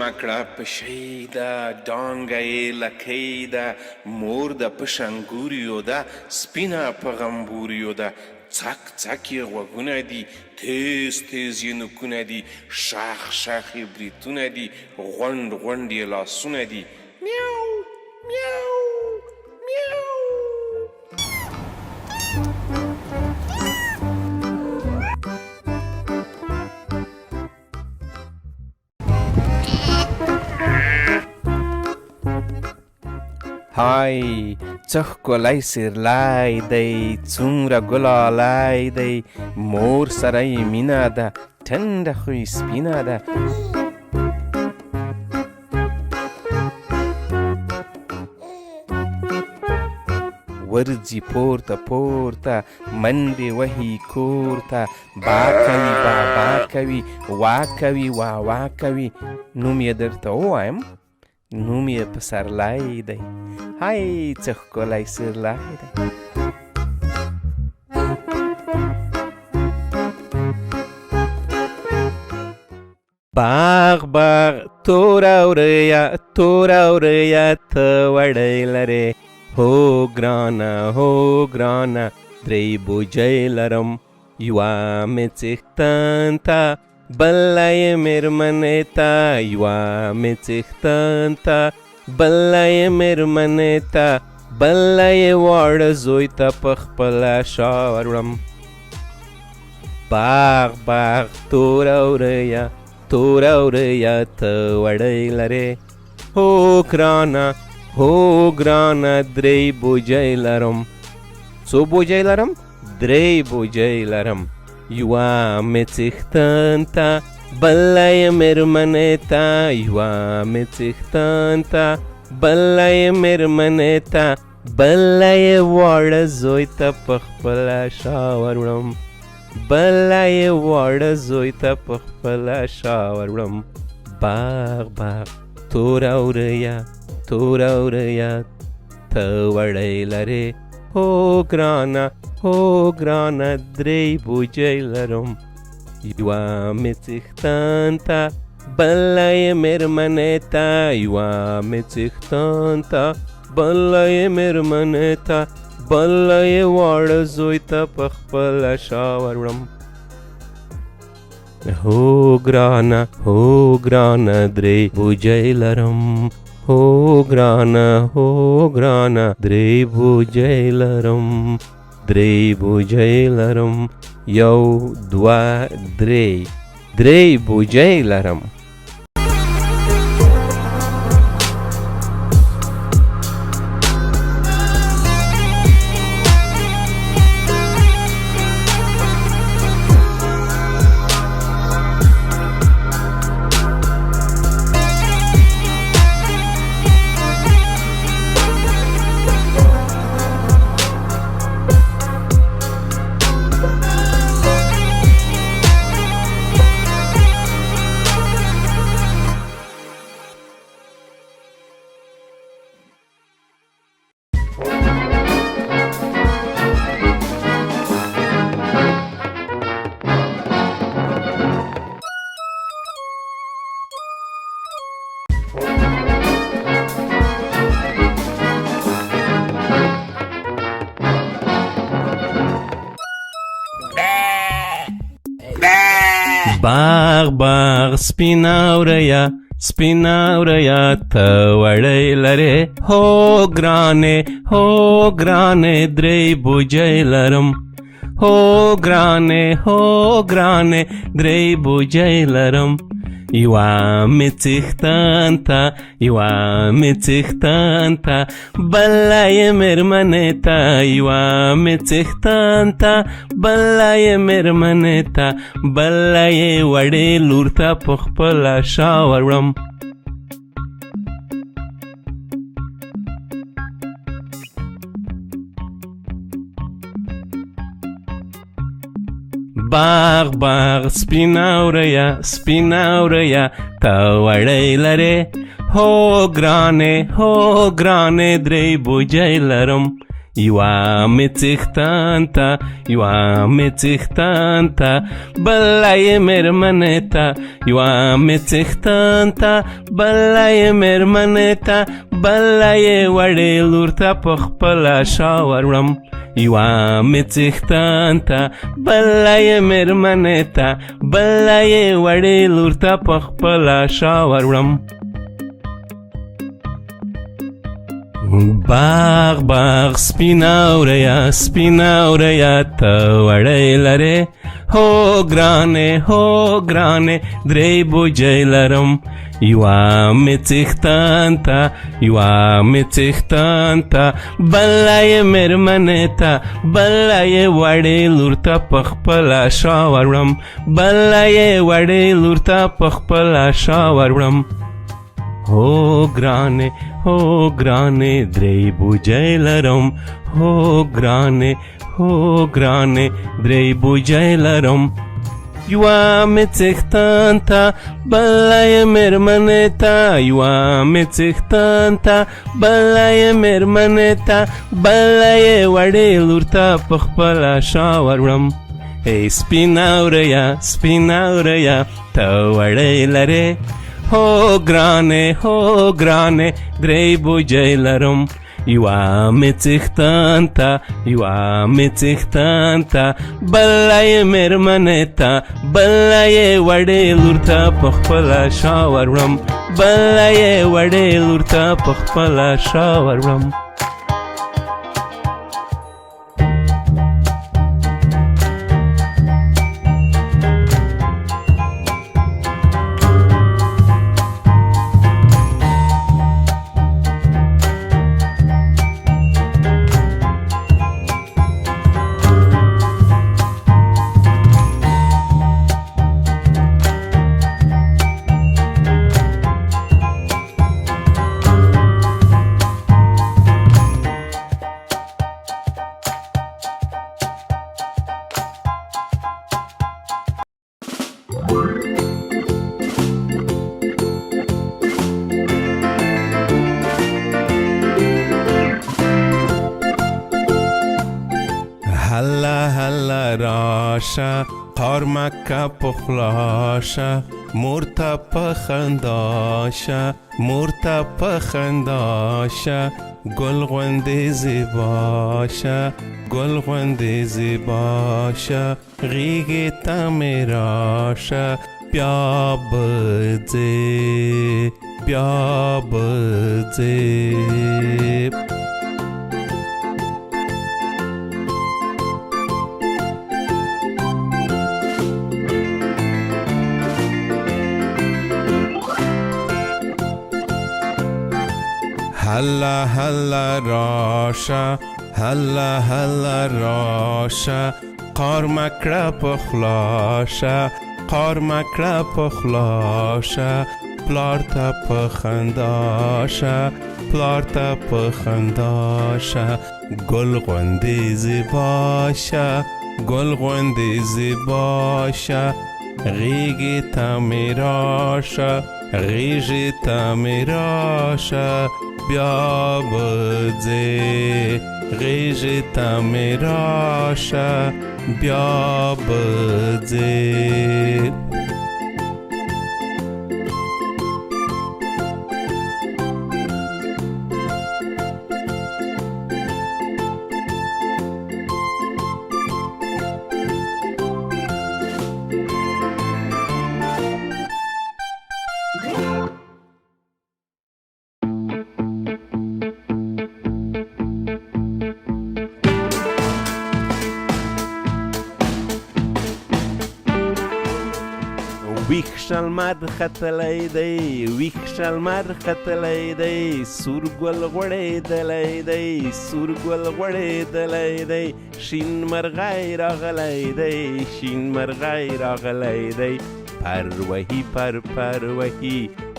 مکړه په شي ده ډانګه یې لکۍ ده مور د په شنګوریو ده سپینه په غمبوریو ده څک څک یې غوږونه دي تیز تیز یې نوکونه دي شاخ شاخ یې بریتونه دي غونډ غونډ یې لاسونه دي میاو میاو میاو. های څه ښکلی سیرلی دی څومره ګلالی دی مور سره یې مینه ده ټنډه خو یې سپینه ده ورځي پورته پورته منډې وهي کور ته با کوي بابا کوي وا کوي وا وا کوي نوم یې درته ووایم نوم یې پسرلی دی های څه ښکلی سیرلی دی باغ باغ توره وریا ته وړی لرې هو ګرانه درې بوجۍ لرم یوه مې څښتن ته بله یې مېرمنې ته یوه مې څښتن ته بله یې مېرمنې ته بله یې واړه زوی ته په خپله شا وروړم باغ باغ توره وریا ته وړی لرې هو ګرانه درې بوجۍ لرم څو بوجۍ لرم درې بوجۍ لرم یوه مې څښتن ته بله یې مېرمنې ته یوه مې څښتن ته بله یې مېرمنې ته بله یې واړه زوی ته په خپله شا وروړم بله یې واړه زوی ته په خپله شا وروړم باغ باغ توره وریا ته وړی لرې هو ګرانه درې بوجۍ لرم یوه مې څښتن ته بله یې مېرمنې ته یوه مې څښتن ته بله یې مېرمنې ته بله یې واړه زوی ته په خپله شا وروړم هو ګرانه درې بوجۍ لرم هو ګرانه درې بوجۍ لرم یو دوه درې بوجۍ لرم باغ سپینه وریا ته وړی لرې هو ګرانې درې بوجۍ لرم هو ګرانې درې بوجۍ لرم یوه مې څښتن ته بله یې مېرمنې ته یوه مې څښتن ته بله یې مېرمنې ته بله یې وړې لور ته په خپله شا وروړم باغ سپینه وریا ته وړی لرې هو ګرانې درې بوجۍ لرم یوا می څښتن ته یوا می څښتن ته بله مېرمنې ته یوا می څښتن ته بله مېرمنې ته بله وړې لور ته په خپله شا وروړم یوا می څښتن ته بله مېرمنې ته بله وړې لور ته په خپله شا وروړم باغ باغ سپینا وریا ته وړی لرې هو ګرانې درې بوجۍ لرم یوا می څښتن ته یوا می څښتن ته بله مېرمنې ته بله وړې لور ته په خپله شا وروړم بله وړې لور ته په خپله شا وروړم هو ګرانې درې بوجۍ لرم هو ګرانې درې بوجۍ لرم یوا می څښتن ته بله مېرمنې ته یوا می څښتن ته بله مېرمنې ته بله وړې لور ته په خپله شا وروړم ای سپینا وریا ته وړی لرې هو ګرانې درې بوجۍ لرم یوا می څښتن ته یوا می څښتن ته بله مېرمنې ته بله وړې لور ته په خپله شا وروړم بله وړې لور ته په خپله شا وروړم هله راشه قارمکه په خلا شه مور ته په خندا شه مور ته په خندا شه ګل غوندې زیبا شه ګل غوندې زیبا شه غېږې ته مې راشه بیا به ځې هله راشه هله راشه قار مکړه په خلا شه قار مکړه په خلا شه پلار ته په خندا شه پلار ته په خندا شه ګل غوندې زیبا شه ګل غوندې زیبا شه غېږې ته مې راشه غېږې ته مې راشه بیا به ځې غېږې ته مې راشه بیا به ځې ویښ شلمر ختلی دی ویښ شلمر ختلی دی سور ګل غوړېدلی دی سور ګل غوړېدلی دی شین مرغی راغلی دی شین مرغی راغلی دی پر وهي پر وهي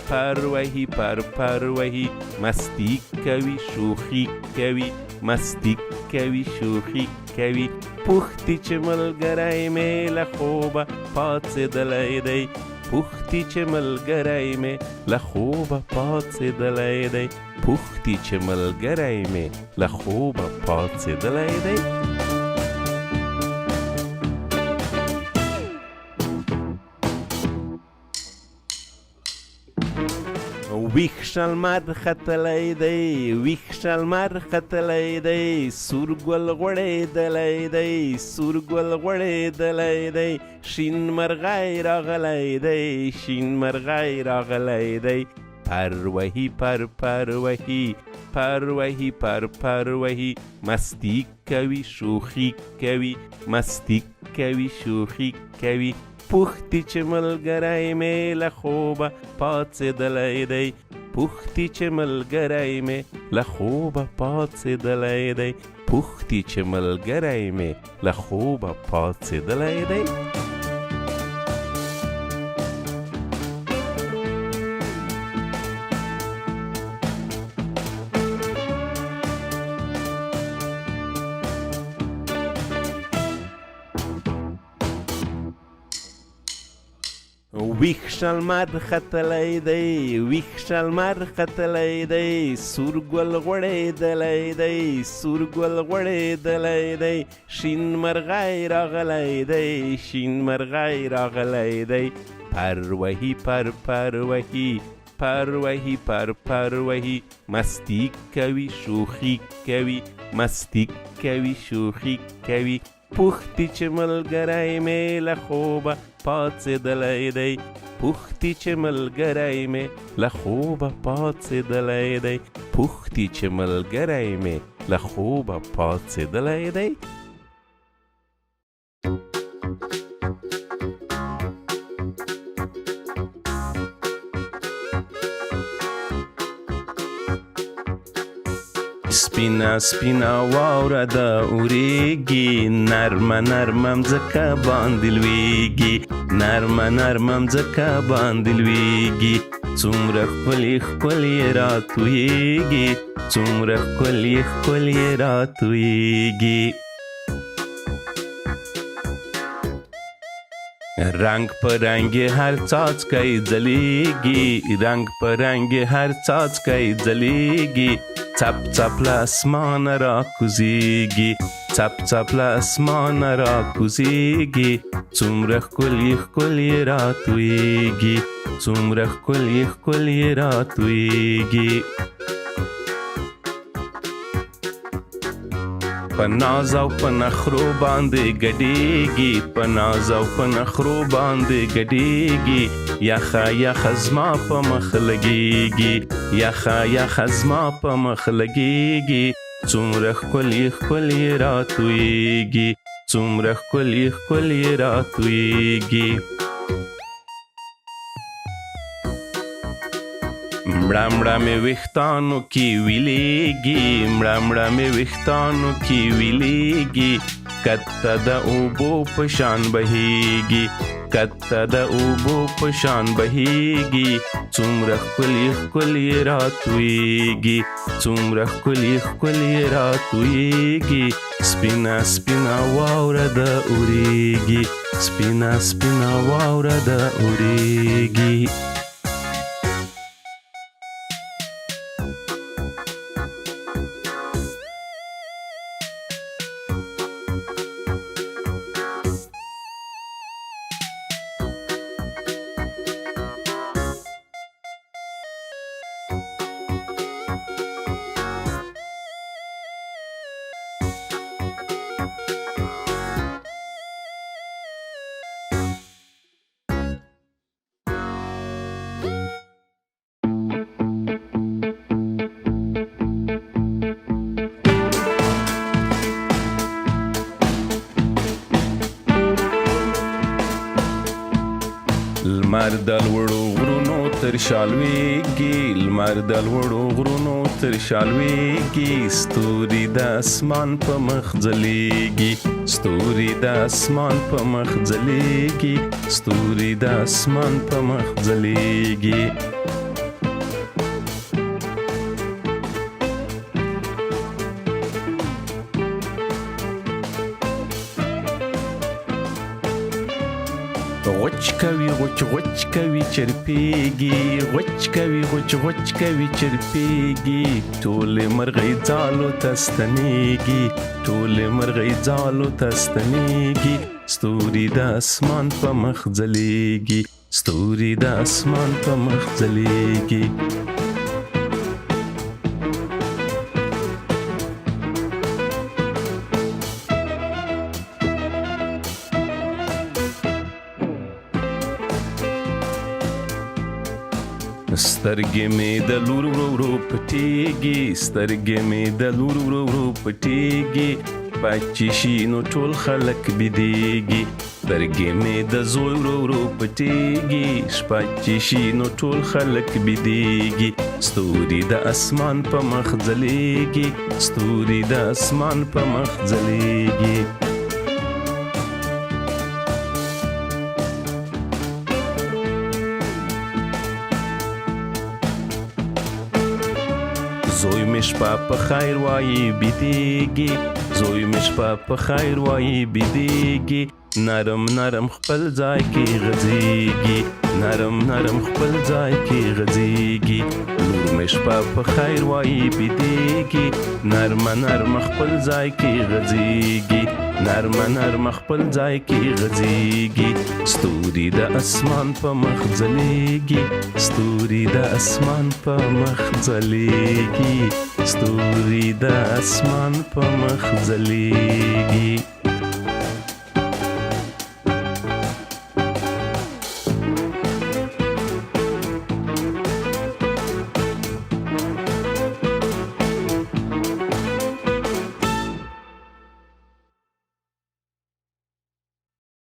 پر وهي پر وهي مستی کوي شوخي کوي مستی کوي شوخي کوي پوښتې چې ملګری مې له خوبه پاڅېدلی دی پوښتي چې ملګری مې له خوبه پاڅېدلی دی پوښتي چې ملګری مې له خوبه پاڅېدلی دی ویښ شلمر ختلی دی ویښ شلمر ختلی دی سور ګل غوړېدلی دی سور ګل غوړېدلی دی شین مرغی راغلی دی شین مرغی راغلی دی پر وهي پر پر وهي پر وهي پر پر وهي مستی کوي شوخي کوي مستی کوي شوخي کوي پوښتي چې ملګری مې له خوبه پاڅېدلی دی پوښتي چې ملګری مې له خوبه پاڅېدلی دی پوښتي چې ملګری مې له خوبه پاڅېدلی دی ویښ شلمر ختلی دی ویښ شلمر ختلی دی سور ګل غوړېدلی دی سور ګل غوړېدلی دی شین مرغی راغلی دی شین مرغی راغلی دی پر وهي پر پر وهي پر وهي پر پر وهي مستی کوي شوخي کوي مستی کوي شوخي کوي پوښتي چې ملګری مې له خوبه پاڅېدلی دی پوښتي چې ملګری مې له خوبه پاڅېدلی دی پوښتي چې ملګری مې له خوبه پاڅېدلی دی سپینا سپینا واوره ده اورېږي نرمه نرمه مځکه باندې لویږي نرمه نرمه مځکه باندې لویږي څومره ښکلې ښکلې راتویږي څومره ښکلې ښکلې راتویږي رنگ په رنگ هر څاڅکی ځلیږي رنگ په رنگ هر څاڅکی ځلیږي څپ څپ له اسمانه راکوزیږي څپ څپ له اسمانه راکوزیږي څومره ښکلې ښکلې راتویږي څومره ښکلې ښکلې راتویږي په ناز او په نخرو باندې ګډېږي په ناز او په نخرو باندې ګډېږي یخه یخه زما په مخ لګېږي یخه یخه زما په مخ لګېږي څومره ښکلې ښکلې راتویږي څومره ښکلې ښکلې راتویږي مړه مړه مې ویښتانو کې ویلیږي مړه مړه مې ویښتانو کې ویلیږي کته د اوبو په شان بهیږي کته د اوبو په شان بهیږي څومره ښکلې ښکلې راتویږي څومره ښکلې ښکلې راتویږي سپینه سپینه واوره ده اورېږي سپینه سپینه واوره ده اورېږي لمر د لوړو غرونو تر شا لویږي لمر د لوړو غرونو تر شا لویږي ستوري د اسمان په مخ ځلیږي ستوري د اسمان په مخ ځلیږي ستوري د اسمان په مخ ځلیږي غوچ کوي غوچ غوچ کوي چرپیږي غوچ کوي غوچ غوچ کوي چرپیږي ټولې مرغۍ ځالو ته ستنېږي ټولې مرغۍ ځالو ته ستنېږي ستوري د اسمان په مخ ځلېږي ستوري د اسمان په مخ ځلېږي سترګې مې د لور ورو ورو پټېږي سترګې مې د لور ورو ورو پټېږي پچې شي نو ټول خلک بېدېږي سترګې مې د زوی ورو ورو پټېږي شپه چې شي نو ټول خلک بېدېږي ستوري د اسمان په مخ ځلېږي ستوري د اسمان په مخ ځلېږي زوی مې شپه په خیر وایي بېدېږي زوی مې شپه په خیر وایي بېدېږي نرم نرم خپل ځای کې غځېږي نرم نرم خپل ځای کې غځېږي لور مې شپه په خیر وایي بېدېږي نرمه نرمه خپل ځای کې غځېږي نرمه نرمه خپل ځای کې غځېږي ستوري د اسمان په مخ ځلېږي ستوري د اسمان په مخ ځلېږي ستوري د اسمان په مخ ځلېږي